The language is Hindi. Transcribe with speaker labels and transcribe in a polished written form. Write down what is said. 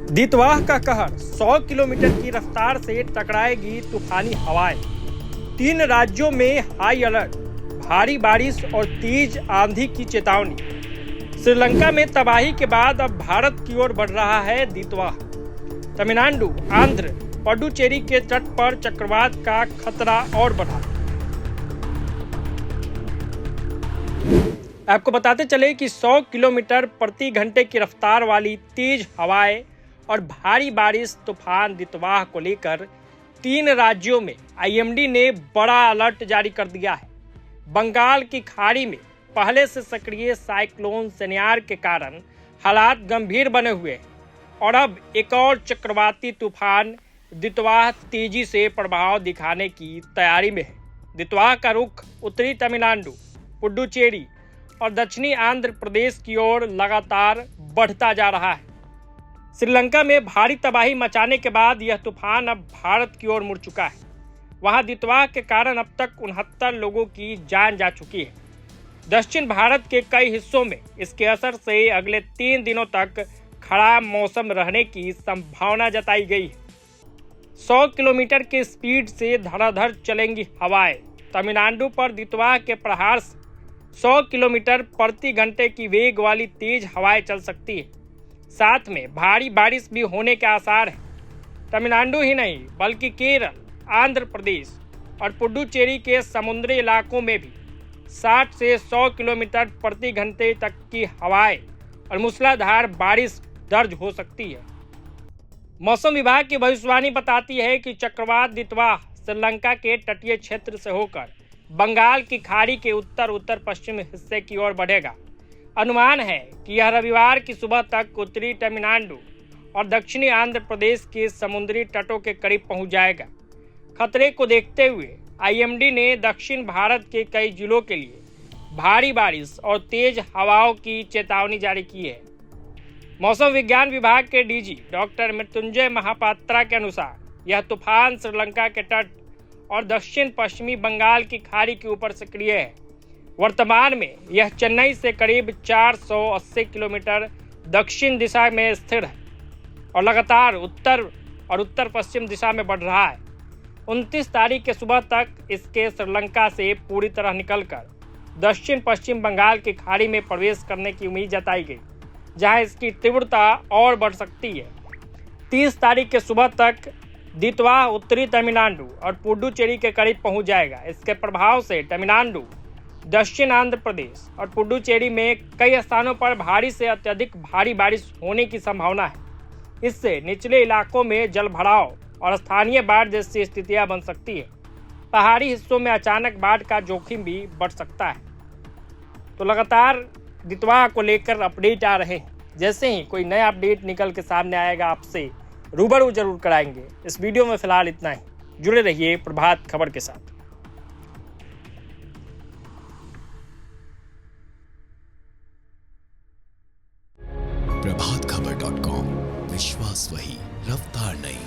Speaker 1: दितवाह का कहर 100 किलोमीटर की रफ्तार से टकराएगी तूफानी हवाएं। 3 राज्यों में हाई अलर्ट, भारी बारिश और तेज आंधी की चेतावनी। श्रीलंका में तबाही के बाद अब भारत की ओर बढ़ रहा है दितवाह। तमिलनाडु, आंध्र, पुडुचेरी के तट पर चक्रवात का खतरा और बढ़ा। आपको बताते चले कि 100 किलोमीटर प्रति घंटे की रफ्तार वाली तेज हवाएं और भारी बारिश तूफान दितवाह को लेकर 3 राज्यों में आईएमडी ने बड़ा अलर्ट जारी कर दिया है। बंगाल की खाड़ी में पहले से सक्रिय साइक्लोन सेनियार के कारण हालात गंभीर बने हुए हैं और अब एक और चक्रवाती तूफान दितवाह तेजी से प्रभाव दिखाने की तैयारी में है। दितवाह का रुख उत्तरी तमिलनाडु, पुडुचेरी और दक्षिणी आंध्र प्रदेश की ओर लगातार बढ़ता जा रहा है। श्रीलंका में भारी तबाही मचाने के बाद यह तूफान अब भारत की ओर मुड़ चुका है। वहां दितवाह के कारण अब तक 69 लोगों की जान जा चुकी है। दक्षिण भारत के कई हिस्सों में इसके असर से अगले 3 दिनों तक खराब मौसम रहने की संभावना जताई गई है। 100 किलोमीटर की स्पीड से धड़ाधड़ चलेंगी हवाएं। तमिलनाडु पर दितवाह के प्रहार से 100 किलोमीटर प्रति घंटे की वेग वाली तेज हवाएं चल सकती है। साथ में भारी बारिश भी होने के आसार हैं। तमिलनाडु ही नहीं बल्कि केरल, आंध्र प्रदेश और पुडुचेरी के समुद्री इलाकों में भी 60 से 100 किलोमीटर प्रति घंटे तक की हवाएं और मूसलाधार बारिश दर्ज हो सकती है। मौसम विभाग की भविष्यवाणी बताती है कि चक्रवात दितवाह श्रीलंका के तटीय क्षेत्र से होकर बंगाल की खाड़ी के उत्तर पश्चिम हिस्से की ओर बढ़ेगा। अनुमान है कि यह रविवार की सुबह तक उत्तरी तमिलनाडु और दक्षिणी आंध्र प्रदेश के समुद्री तटों के करीब पहुंच जाएगा। खतरे को देखते हुए आईएमडी ने दक्षिण भारत के कई जिलों के लिए भारी बारिश और तेज हवाओं की चेतावनी जारी की है। मौसम विज्ञान विभाग के डीजी डॉक्टर मृत्युंजय महापात्रा के अनुसार यह तूफान श्रीलंका के तट और दक्षिण पश्चिमी बंगाल की खाड़ी के ऊपर सक्रिय है। वर्तमान में यह चेन्नई से करीब 480 किलोमीटर दक्षिण दिशा में स्थिर है और लगातार उत्तर और उत्तर पश्चिम दिशा में बढ़ रहा है। 29 तारीख के सुबह तक इसके श्रीलंका से पूरी तरह निकलकर दक्षिण पश्चिम बंगाल की खाड़ी में प्रवेश करने की उम्मीद जताई गई, जहां इसकी तीव्रता और बढ़ सकती है। 30 तारीख के सुबह तक दितवाह उत्तरी तमिलनाडु और पुडुचेरी के करीब पहुंच जाएगा। इसके प्रभाव से तमिलनाडु, दक्षिण आंध्र प्रदेश और पुडुचेरी में कई स्थानों पर भारी से अत्यधिक भारी बारिश होने की संभावना है। इससे निचले इलाकों में जलभराव और स्थानीय बाढ़ जैसी स्थितियां बन सकती है। पहाड़ी हिस्सों में अचानक बाढ़ का जोखिम भी बढ़ सकता है। तो लगातार दितवाह को लेकर अपडेट आ रहे हैं। जैसे ही कोई नया अपडेट निकल के सामने आएगा आपसे रूबरू जरूर कराएंगे। इस वीडियो में फिलहाल इतना ही। जुड़े रहिए प्रभात खबर के साथ।
Speaker 2: प्रभातखबर.com, विश्वास वही, रफ्तार नहीं।